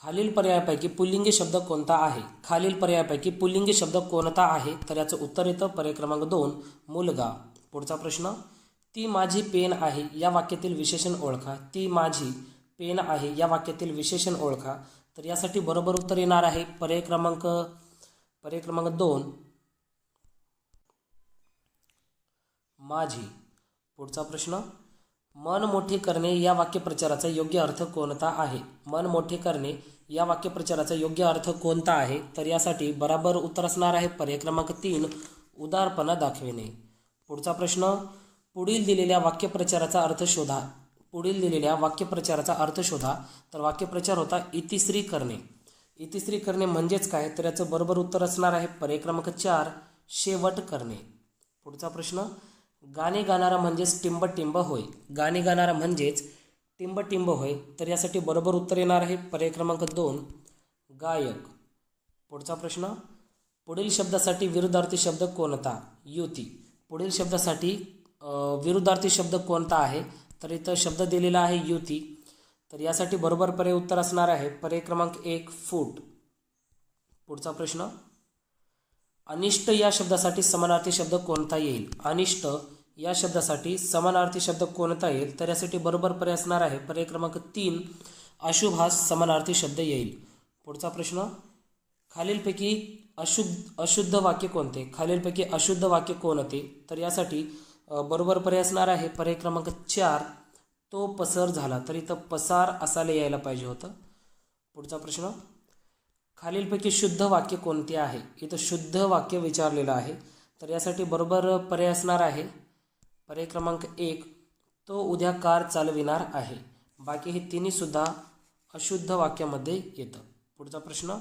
खालील पर्यायापैकी पुल्लिंगी शब्द कोणता आहे? खालील पर्यायापैकी पुल्लिंगी शब्द कोणता आहे? तर याचं उत्तर येतं पर्याय क्रमांक 2 मुलगा. पुढचा प्रश्न, ती माझी पेन आहे या वाक्यातील विशेषण ओळखा. ती माझी पेन आहे या वाक्यातील विशेषण ओळखा. तर यासाठी बरोबर उत्तर येणार आहे पर्याय क्रमांक 2 माझी. पुढचा प्रश्न, मन मोठे करणे या वाक्यप्रचाराचा योग्य अर्थ कोणता आहे? मन मोठे करणे या वाक्यप्रचाराचा योग्य अर्थ कोणता आहे? तर यासाठी बरोबर उत्तर असणार आहे पर्याय क्रमांक 3 उदारपणा दाखविणे. पुढचा प्रश्न, पुढील दिलेल्या वाक्यप्रचाराचा अर्थ शोधा. पुढील दिलेल्या वाक्यप्रचाराचा अर्थ शोधा. तर वाक्यप्रचार होता इतिश्री करणे. इतिश्री करणे म्हणजेच काय? तर याचं बरोबर उत्तर असणार आहे पर्याय क्रमांक 4 शेवट करणे. पुढचा प्रश्न, गाणे गाणारा म्हणजेच टिंबटिंब होय. गाणे गाणारा म्हणजेच टिंबटिंब होय. तर यासाठी बरोबर उत्तर येणार आहे पर्याय क्रमांक 2 गायक. पुढचा प्रश्न, पुढील शब्दासाठी विरुद्धार्थी शब्द कोणता? युती. पुढील शब्दासाठी विरुद्धार्थी शब्द कोणता आहे? तर इथं शब्द दिलेला आहे युती. तर यासाठी बरोबर पर्याय उत्तर असणार आहे पर्याय क्रमांक 1 फूट. पुढचा प्रश्न, अनिष्ट या शब्दासाठी समानार्थी शब्द कोणता येईल? अनिष्ट या शब्दासाठी समानार्थी शब्द कोणता येईल? तर यासाठी बरोबर पर्याय असणार आहे पर्याय क्रमांक 3 अशुभास समानार्थी शब्द येईल. पुढचा प्रश्न, खालीलपैकी अशुद्ध वाक्य कोणते? खालीलपैकी अशुद्ध वाक्य कोणते? तर यासाठी बरोबर पर्याय असणार आहे पर्याय क्रमांक 4 तो पसर झाला. तर इथं पसार असायला यायला पाहिजे होतं. पुढचा प्रश्न, खालीलपैकी शुद्ध वाक्य कोणते आहे? इथं शुद्ध वाक्य विचारलेलं आहे. तर यासाठी बरोबर पर्याय असणार आहे पर्याय क्रमांक 1 तो उद्या कार चालविणार आहे. बाकी हे तिन्ही सुद्धा अशुद्ध वाक्यामध्ये येतं. पुढचा प्रश्न,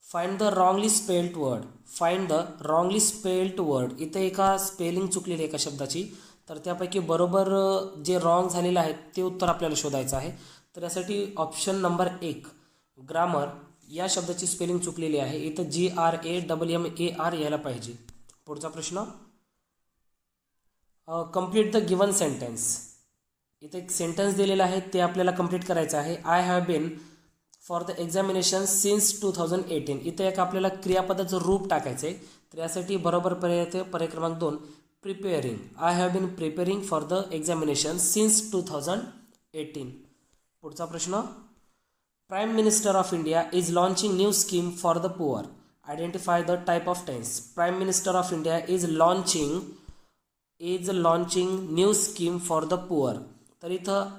find the wrongly spelled word. Find the wrongly spelled word. इथं एका स्पेलिंग चुकलेली एका शब्दाची. तर त्यापैकी बरोबर जे रॉंग झालेलं आहे ते उत्तर आपल्याला शोधायचं आहे. तर यासाठी ऑप्शन नंबर 1 ग्रामर या शब्दाची स्पेलिंग चुकलेली आहे. इथं GRAMMAR यायला पाहिजे. पुढचा प्रश्न, कंप्लीट द गिवन सेंटेन्स. इथं एक सेंटेन्स दिलेलं आहे ते आपल्याला कंप्लीट करायचं आहे. I have been for the examination since 2018. इथं एक आपल्याला क्रियापदाचं रूप टाकायचं आहे. तर यासाठी बरोबर पर्याय येते पर्याय क्रमांक 2 preparing. I have been preparing for the examination since 2018. पुढचा प्रश्न, prime minister of India is launching new scheme for the poor. Identify the type of tense. Prime minister of India is launching new scheme for the poor. तर इथं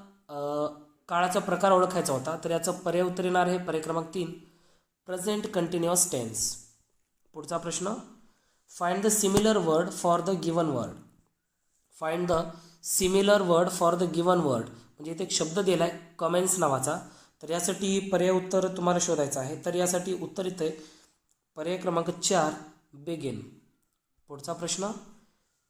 काळाचा प्रकार ओळखायचा होता. तर याचं पर्याय उत्तर येणार आहे पर्याय क्रमांक 3 प्रेझेंट कंटिन्युअस टेन्स. पुढचा प्रश्न, find the similar word for the given word. Find the similar word for the given word म्हणजे इथे एक शब्द दिला आहे कमेंट्स नावाचा. तर यासाठी पर्याय उत्तर तुम्हाला शोधायचं आहे. तर यासाठी उत्तर इथे पर्याय क्रमांक 4 बिगिन. पुढचा प्रश्न,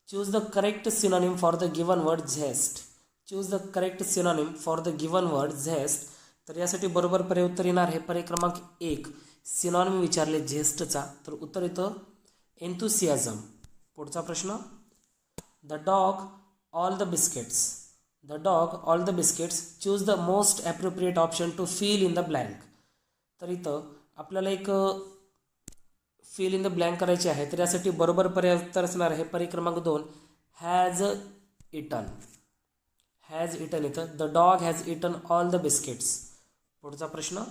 choose the correct synonym for the given word zest. Choose the correct synonym for the given word zest. तर यासाठी बरोबर पर्याय उत्तर येणार आहे पर्याय क्रमांक 1 सिनोनिम विचारले झेस्टचा. तर उत्तर येतं एन्थुसियाझम. पुढचा प्रश्न, the dog all the biscuits. The dog all the biscuits. Choose the most appropriate option to fill in the blank. तर इथं आपल्याला एक फिल इन द ब्लँक करायची आहे. तर यासाठी बरोबर पर्याय उत्तर असणार आहे पर्याय क्रमांक 2 हॅज इटन. हॅज इटन इथं the dog has eaten all the biscuits. पुढचा प्रश्न,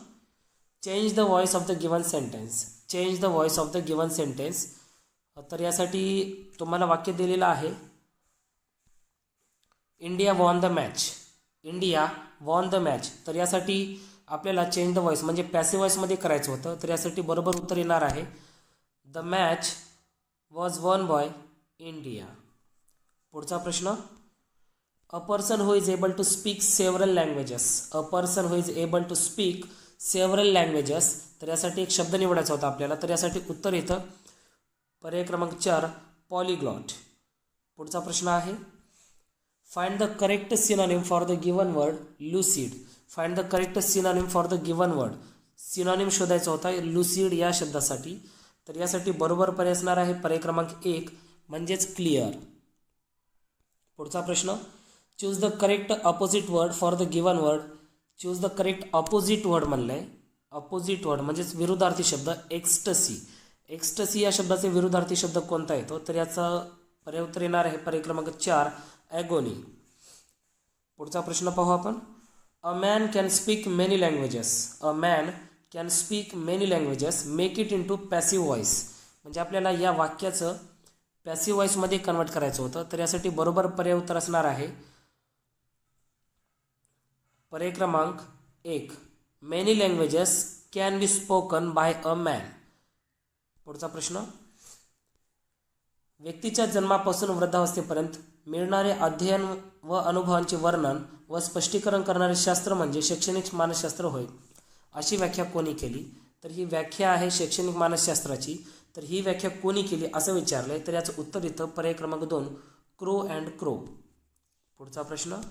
change the voice of the given sentence. Change the voice of the given sentence. तर यासाठी तुम्हाला वाक्य दिलेलं आहे India won the match. India won the match. तर यासाठी आपल्याला चेंज द व्हॉइस म्हणजे पॅसिव्ह व्हॉइसमध्ये करायचं होतं. तर यासाठी बरोबर उत्तर येणार आहे the match was won by India. पुढचा प्रश्न, a person who is able to speak several languages. A person who is able to speak several languages. तर यासाठी एक शब्द निवडायचा होता आपल्याला. तर यासाठी उत्तर येतं पर्याय क्रमांक 4 पॉलिग्लॉट. पुढचा प्रश्न आहे find the correct synonym for the given word lucid. Find the correct synonym for the given word. Synonym शोधायचा होता लुसिड या शब्दासाठी. तर यासाठी बरोबर पर्याय असणार आहे पर्याय क्रमांक 1 म्हणजेच क्लिअर. पुढचा प्रश्न, choose the correct opposite word for the given word. Choose the correct opposite word म्हणलं आहे. ऑपोजिट वर्ड म्हणजेच विरुद्धार्थी शब्द एक्स्टसी. एक्स्टसी या शब्दाचे विरुद्धार्थी शब्द कोणता येतो? तर याचा पर्याय उत्तर येणार आहे पर्याय क्रमांक 4 ॲगोनी. पुढचा प्रश्न पाहू आपण. A man can speak many languages. A man can speak many languages make it into passive voice. म्हणजे आपल्याला या वाक्याचं पॅसिव्ह व्हॉइसमध्ये कन्वर्ट करायचं होतं. तर यासाठी बरोबर पर्याय उत्तर असणार आहे पर्याय क्रमांक 1 many languages can be spoken by a man. पुढचा प्रश्न. व्यक्तीच्या जन्मापासून वृद्धावस्थेपर्यंत मिळणारे अध्ययन व अनुभवांचे वर्णन व स्पष्टीकरण करणारे शास्त्र म्हणजे शैक्षणिक मानसशास्त्र होय. अशी व्याख्या कोणी केली? तर ही व्याख्या आहे शैक्षणिक मानसशास्त्राची. तर ही व्याख्या कोणी केली असं विचारलं आहे. तर याचं उत्तर इथं पर्याय क्रमांक 2 क्रो अँड क्रो. पुढचा प्रश्न.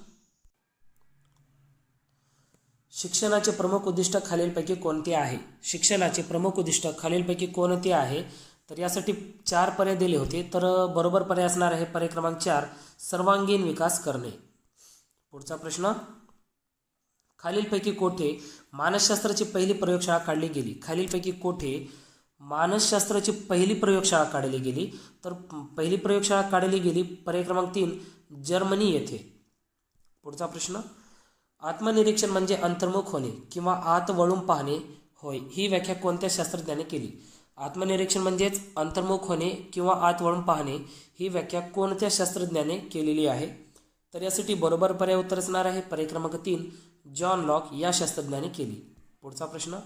शिक्षणाचे प्रमुख उद्दिष्ट खालीलपैकी कोणते आहे? शिक्षणाचे प्रमुख उद्दिष्ट खालीलपैकी कोणते आहे? तर यासाठी 4 पर्याय दिले होते. तर बरोबर पर्याय असणार आहे पर्याय क्रमांक 4 सर्वांगीण विकास करणे. पुढचा प्रश्न. खालीलपैकी कोठे मानसशास्त्राची पहिली प्रयोगशाळा काढली गेली? खालीलपैकी कोठे मानसशास्त्राची पहिली प्रयोगशाळा काढली गेली? तर पहिली प्रयोगशाळा काढली गेली पर्याय क्रमांक 3 जर्मनी येथे. पुढचा प्रश्न. आत्मनिरीक्षण म्हणजे अंतर्मुख होणे किंवा आत वळून पाहणे होय. ही व्याख्या कोणत्या शास्त्रज्ञाने केली? आत्मनिरीक्षण म्हणजेच अंतर्मुख होणे किंवा आत वळून पाहणे ही व्याख्या कोणत्या शास्त्रज्ञाने केलेली आहे? तर यासाठी बरोबर पर्याय उत्तर असणार आहे पर्याय क्रमांक 3 जॉन लॉक या शास्त्रज्ञाने केली. पुढचा प्रश्न.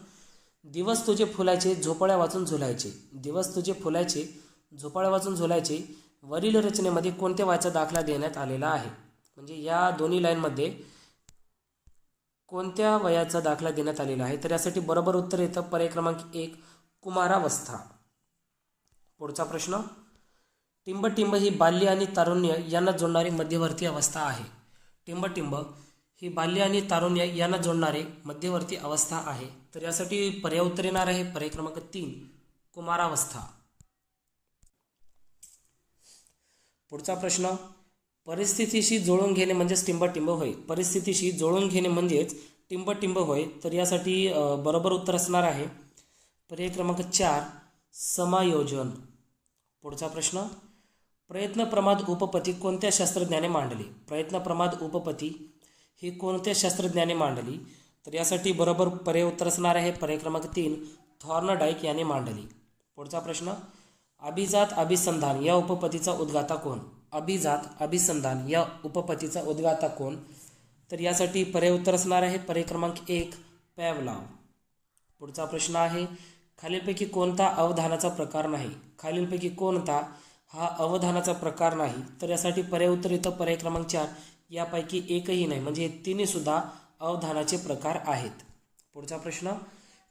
दिवस तुझे फुलायचे झोपाळ्या वाचून झुलायचे. दिवस तुझे फुलायचे झोपाळ्या वाचून झुलायचे वरील रचनेमध्ये कोणत्या वयाचा दाखला देण्यात आलेला आहे? म्हणजे या दोन्ही लाईनमध्ये कोणत्या वयाचा दाखला देण्यात आलेला आहे? तर यासाठी बरोबर उत्तर येतं पर्याय क्रमांक 1 कुमारावस्था. पुढचा प्रश्न. टिंबटिंब ही बाल्य आणि तारुण्य यांना जोडणारी मध्यवर्ती अवस्था आहे. टिंबटिंब ही बाल्य आणि तारुण्य यांना जोडणारे मध्यवर्ती अवस्था आहे. तर यासाठी पर्याय उत्तर येणार आहे पर्याय क्रमांक 3 कुमारावस्था. पुढचा प्रश्न. परिस्थितीशी जुळवून घेणे म्हणजेच टिंबटिंब होय. परिस्थितीशी जुळवून घेणे म्हणजेच टिंबटिंब होय. तर यासाठी बरोबर उत्तर असणार आहे पर्याय क्रमांक 4 समायोजन. पुढचा प्रश्न. प्रयत्न प्रमाद उपपत्ती कोणत्या शास्त्रज्ञाने मांडली? प्रयत्न प्रमाद उपपत्ती ही कोणत्या शास्त्रज्ञाने मांडली? तर यासाठी बरोबर पर्याय उत्तर असणार आहे पर्याय क्रमांक 3 थॉर्नडाईक याने मांडली. पुढचा प्रश्न. अभिजात अभिसंधान या उपपत्तीचा उद्गाता कोण? अभिजात अभिसंधान या उपपत्तीचा उद्गाता कोण? तर यासाठी पर्याय उत्तर असणार आहे पर्याय क्रमांक 1 पॅव्लॉव. पुढचा प्रश्न आहे. खालीलपैकी कोणता अवधानाचा प्रकार नाही? खालीलपैकी कोणता हा अवधानाचा प्रकार नाही? तर यासाठी पर्याय उत्तर येतं पर्याय क्रमांक 4 यापैकी एकही नाही. म्हणजे तिन्ही सुद्धा अवधानाचे प्रकार आहेत. पुढचा प्रश्न.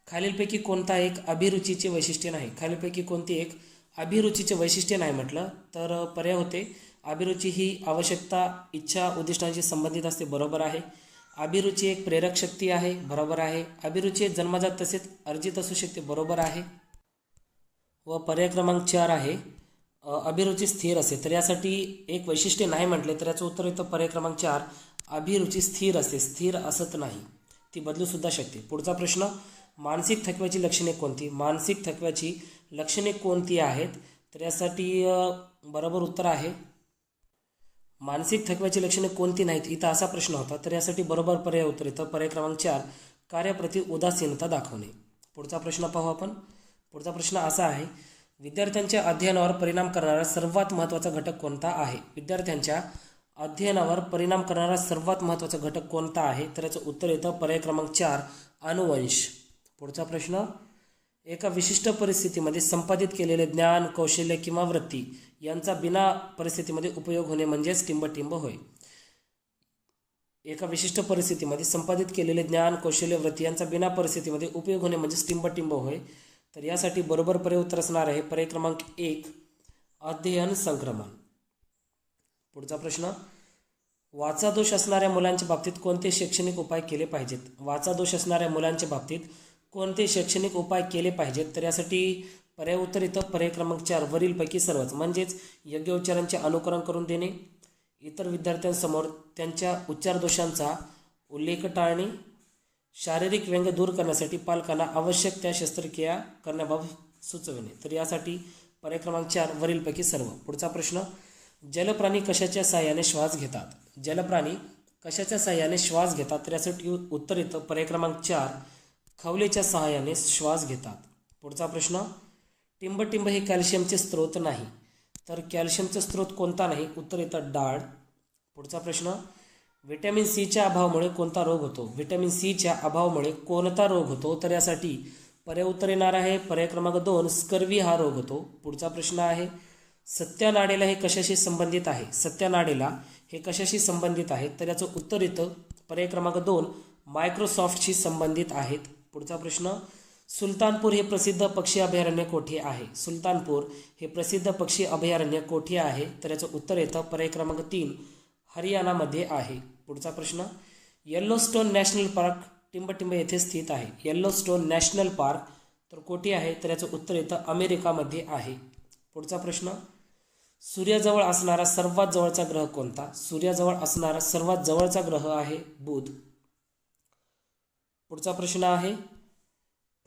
खालीलपैकी कोणता एक अभिरुचीचे वैशिष्ट्य नाही? खालीलपैकी कोणती एक अभिरुचीचे वैशिष्ट्य नाही म्हटलं तर पर्याय होते अभिरुची ही आवश्यकता इच्छा उद्दिष्टांशी संबंधित असते. बरोबर आहे. अभिरुची एक प्रेरक शक्ती आहे. बरोबर आहे. अभिरुची जन्मजात तसेच अर्जित असू शकते. बरोबर आहे. व पर्याय क्रमांक 4 आहे अभिरुची स्थिर असते. तर यासाठी एक वैशिष्ट्य नाही म्हटले तर याचं उत्तर येतं पर्याय क्रमांक 4 अभिरुची स्थिर असते. स्थिर असत नाही, ती बदलूसुद्धा शकते. पुढचा प्रश्न. मानसिक थकव्याची लक्षणे कोणती? मानसिक थकव्याची लक्षणे कोणती आहेत? तर यासाठी बरोबर उत्तर आहे मानसिक थकव्याची लक्षणे कोणती नाहीत. इथं असा प्रश्न होता. तर यासाठी बरोबर पर्याय उत्तर येतं पर्याय क्रमांक 4 कार्याप्रती उदासीनता दाखवणे. पुढचा प्रश्न पाहू आपण. पुढचा प्रश्न असा आहे. विद्यार्थ्यांच्या अध्ययनावर परिणाम करणारा सर्वात महत्त्वाचा घटक कोणता आहे? विद्यार्थ्यांच्या अध्ययनावर परिणाम करणारा सर्वात महत्त्वाचा घटक कोणता आहे? तर याचं उत्तर येतं पर्याय क्रमांक 4 अनुवंश. पुढचा प्रश्न. एका विशिष्ट परिस्थितीमध्ये संपादित केलेले ज्ञान कौशल्य किंवा वृत्ती यांचा बिना परिस्थितीमध्ये उपयोग होणे म्हणजेच टिंबटिंब होय. एका विशिष्ट परिस्थितीमध्ये संपादित केलेले ज्ञान कौशल्य वृत्ती यांचा बिना परिस्थितीमध्ये उपयोग होणे म्हणजेच टिंबटिंब होय. तर यासाठी बरोबर पर्याय उत्तर असणार आहे पर्याय क्रमांक 1 अध्ययन संक्रमण. पुढचा प्रश्न. वाचादोष असणाऱ्या मुलांच्या बाबतीत कोणते शैक्षणिक उपाय केले पाहिजेत? वाचादोष असणाऱ्या मुलांच्या बाबतीत कोणते शैक्षणिक उपाय केले पाहिजेत? तर यासाठी पर्याय उत्तर येतं पर्याय क्रमांक 4 वरीलपैकी सर्वच. म्हणजेच योग्य उच्चारांचे अनुकरण करून देणे, इतर विद्यार्थ्यांसमोर त्यांच्या उच्चार दोषांचा उल्लेख टाळणे, शारीरिक व्यंग दूर करण्यासाठी पालकांना आवश्यक त्या शस्त्रक्रिया करण्याबाबत सुचविणे. तर यासाठी पर्याय क्रमांक 4 वरीलपैकी सर्व. पुढचा प्रश्न, जलप्राणी कशाच्या साहाय्याने श्वास घेतात? जलप्राणी कशाच्या साहाय्याने श्वास घेतात? तर यासाठी उत्तर येतं पर्याय क्रमांक 4 खवलेच्या सहाय्याने श्वास घेतात. पुढचा प्रश्न, टिंबटिंब हे कॅल्शियमचे स्रोत नाही. तर कॅल्शियमचा स्रोत कोणता नाही? उत्तर येतं डाळ. पुढचा प्रश्न, व्हिटॅमिन सीच्या अभावामुळे कोणता रोग होतो? व्हिटॅमिन सीच्या अभावामुळे कोणता रोग होतो? तर यासाठी पर्याय उत्तर येणार आहे पर्याय क्रमांक 2 स्कर्वी हा रोग होतो. पुढचा प्रश्न आहे, सत्यानाडेला हे कशाशी संबंधित आहे? सत्यानाडेला हे कशाशी संबंधित आहे? तर याचं उत्तर येतं पर्याय क्रमांक 2 मायक्रोसॉफ्टशी संबंधित आहेत. पुढचा प्रश्न, सुलतानपूर हे प्रसिद्ध पक्षी अभयारण्य कोठे आहे? सुलतानपूर हे प्रसिद्ध पक्षी अभयारण्य कोठे आहे? तर याचं उत्तर येतं पर्याय क्रमांक 3 हरियाणामध्ये आहे. पुढचा प्रश्न, येल्लोस्टोन नॅशनल पार्क टिंबटिंब येथे स्थित आहे. येल्लोस्टोन नॅशनल पार्क तर कोठे आहे? तर याचं उत्तर येतं अमेरिकामध्ये आहे. पुढचा प्रश्न, सूर्याजवळ असणारा सर्वात जवळचा ग्रह कोणता? सूर्याजवळ असणारा सर्वात जवळचा ग्रह आहे बुध. पुढचा प्रश्न आहे,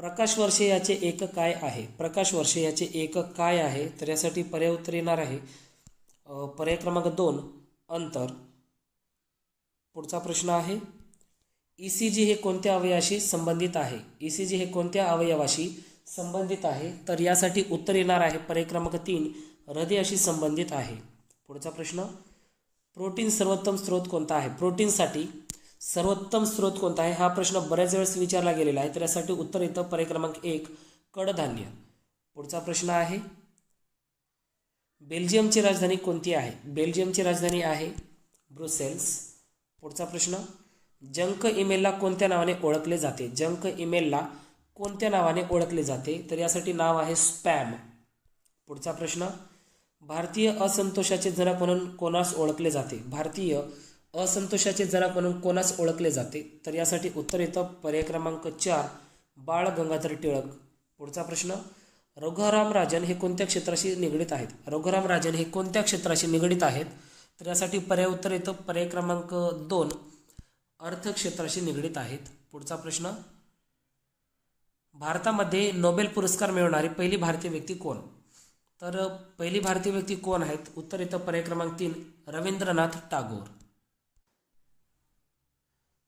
प्रकाश वर्ष याचे एकक काय आहे? प्रकाश वर्ष याचे एकक काय आहे? तर यासाठी पर्याय उत्तर येणार आहे पर्याय क्रमांक 2 अंतर. पुढचा प्रश्न आहे, ECG हे कोणत्या अवयवाशी संबंधित आहे? ECG हे कोणत्या अवयवाशी संबंधित आहे? तर यासाठी उत्तर येणार आहे पर्याय क्रमांक 3 हृदयाशी संबंधित आहे. पुढचा प्रश्न, प्रोटीन सर्वोत्तम स्रोत कोणता आहे? प्रोटीनसाठी सर्वोत्तम स्रोत कोणता आहे? हा प्रश्न बऱ्याच वेळेस विचारला गेलेला आहे. तर यासाठी उत्तर येतं पर्याय क्रमांक 1 कडधान्य. पुढचा प्रश्न आहे, बेल्जियमची राजधानी कोणती आहे? बेल्जियमची राजधानी आहे ब्रुसेल्स. पुढचा प्रश्न, जंक ईमेलला कोणत्या नावाने ओळखले जाते? जंक ईमेलला कोणत्या नावाने ओळखले जाते? तर यासाठी नाव आहे स्पॅम. पुढचा प्रश्न, भारतीय असंतोषाचे जनक म्हणून कोणास ओळखले जाते? भारतीय असंतोषाचे जनक म्हणून कोणास ओळखले जाते? तर यासाठी उत्तर येतं पर्याय क्रमांक 4 बाळ गंगाधर टिळक. पुढचा प्रश्न, रघुराम राजन हे कोणत्या क्षेत्राशी निगडीत आहेत? रघुराम राजन हे कोणत्या क्षेत्राशी निगडीत आहेत? तर यासाठी पर्याय उत्तर येतं पर्याय क्रमांक 2 अर्थक्षेत्राशी निगडीत आहेत. पुढचा प्रश्न, भारतामध्ये नोबेल पुरस्कार मिळवणारी पहिली भारतीय व्यक्ती कोण? तर पहिली भारतीय व्यक्ती कोण आहेत? उत्तर येतं पर्याय क्रमांक 3 रवींद्रनाथ टागोर.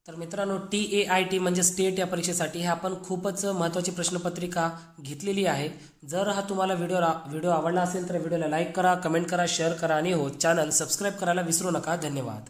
तर मित्रांनो, TAIT म्हणजे स्टेट या परीक्षेसाठी हे आपण खूपच महत्त्वाची प्रश्नपत्रिका घेतलेली आहे. जर हा तुम्हाला व्हिडिओ आवडला असेल तर व्हिडिओला लाईक करा, कमेंट करा, शेअर करा आणि चॅनल सबस्क्राईब करायला विसरू नका. धन्यवाद.